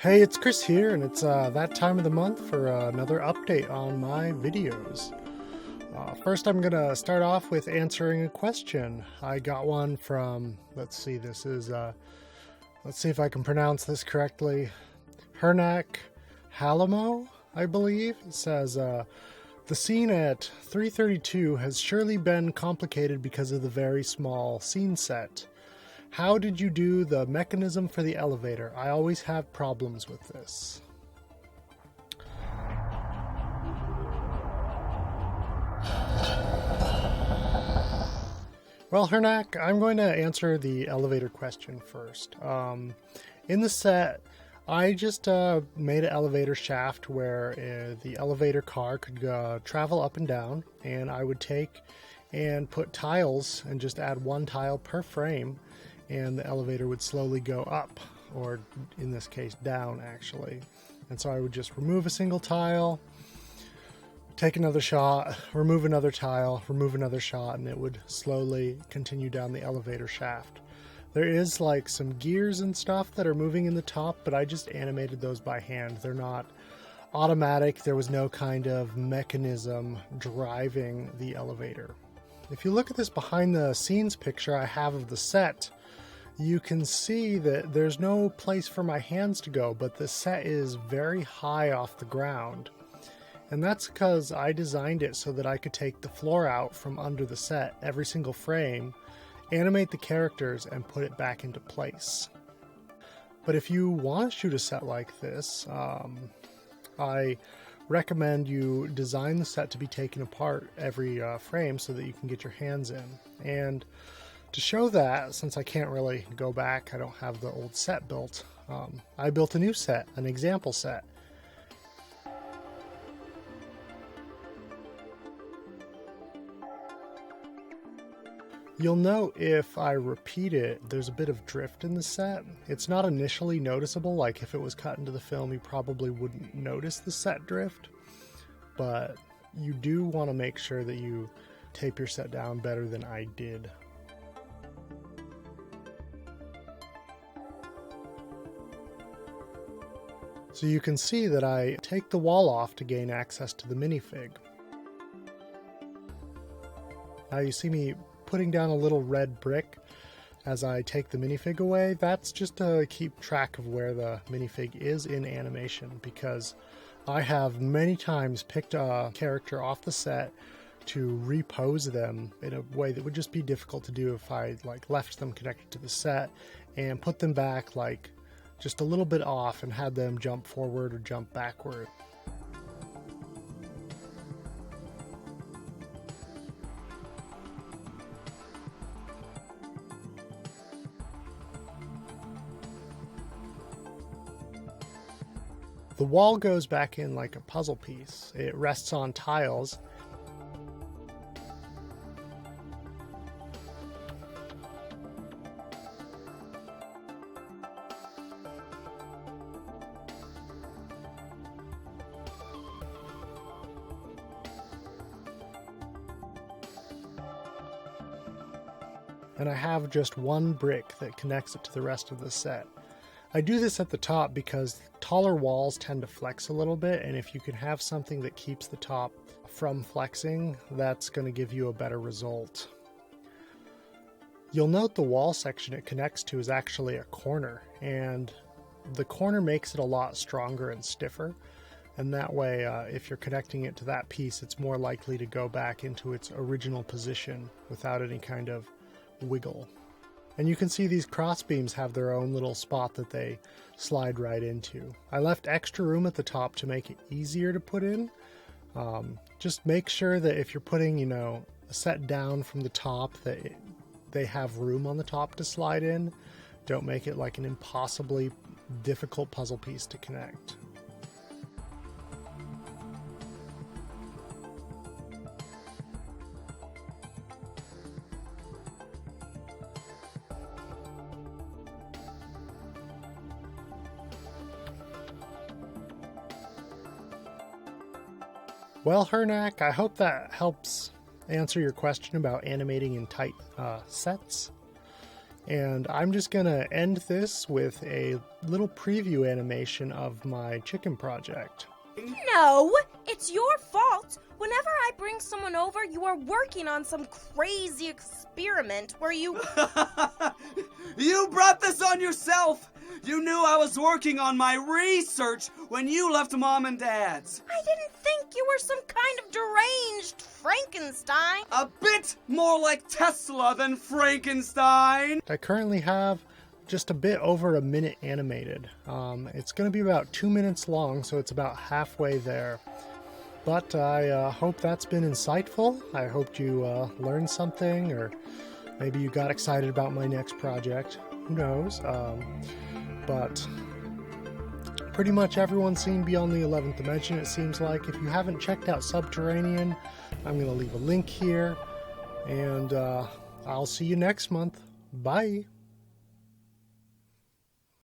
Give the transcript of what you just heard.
Hey, it's Chris here, and it's that time of the month for another update on my videos. First, I'm going to start off with answering a question. I got one from, let's see if I can pronounce this correctly. Hernak Halamo, I believe. It says, the scene at 332 has surely been complicated because of the very small scene set. How did you do the mechanism for the elevator? I always have problems with this. Well, Hernak, I'm going to answer the elevator question first. In the set, I just made an elevator shaft where the elevator car could travel up and down, and I would take and put tiles and just add one tile per frame, and the elevator would slowly go up, or in this case down actually. And so I would just remove a single tile, take another shot, remove another tile, remove another shot, and it would slowly continue down the elevator shaft. There is like some gears and stuff that are moving in the top, but I just animated those by hand. They're not automatic. There was no kind of mechanism driving the elevator. If you look at this behind the scenes picture I have of the set, you can see that there's no place for my hands to go, but the set is very high off the ground. And that's because I designed it so that I could take the floor out from under the set every single frame, animate the characters, and put it back into place. But if you want to shoot a set like this, I recommend you design the set to be taken apart every frame so that you can get your hands in. And to show that, since I can't really go back, I don't have the old set built, I built a new set, an example set. You'll note if I repeat it, there's a bit of drift in the set. It's not initially noticeable, like if it was cut into the film you probably wouldn't notice the set drift, but you do want to make sure that you tape your set down better than I did. So you can see that I take the wall off to gain access to the minifig. Now you see me putting down a little red brick as I take the minifig away. That's just to keep track of where the minifig is in animation, because I have many times picked a character off the set to repose them in a way that would just be difficult to do if I left them connected to the set and put them back just a little bit off and had them jump forward or jump backward. The wall goes back in like a puzzle piece. It rests on tiles. And I have just one brick that connects it to the rest of the set. I do this at the top because taller walls tend to flex a little bit, and if you can have something that keeps the top from flexing, that's going to give you a better result. You'll note the wall section it connects to is actually a corner, and the corner makes it a lot stronger and stiffer, and that way if you're connecting it to that piece, it's more likely to go back into its original position without any kind of wiggle. And you can see these cross beams have their own little spot that they slide right into. I left extra room at the top to make it easier to put in. Just make sure that if you're putting, a set down from the top, that they have room on the top to slide in. Don't make it like an impossibly difficult puzzle piece to connect. Well, Hernak, I hope that helps answer your question about animating in tight sets. And I'm just gonna end this with a little preview animation of my chicken project. No, it's your fault. Whenever I bring someone over, you are working on some crazy experiment where you... You brought this on yourself! You knew I was working on my research when you left Mom and Dad's. I didn't think you were some kind of deranged Frankenstein. A bit more like Tesla than Frankenstein. I currently have just a bit over a minute animated. It's going to be about 2 minutes long, so it's about halfway there. But I hope that's been insightful. I hope you learned something, or maybe you got excited about my next project. Who knows? But pretty much everyone's seen Beyond the 11th Dimension, it seems like. If you haven't checked out Subterranean, I'm going to leave a link here. And I'll see you next month. Bye!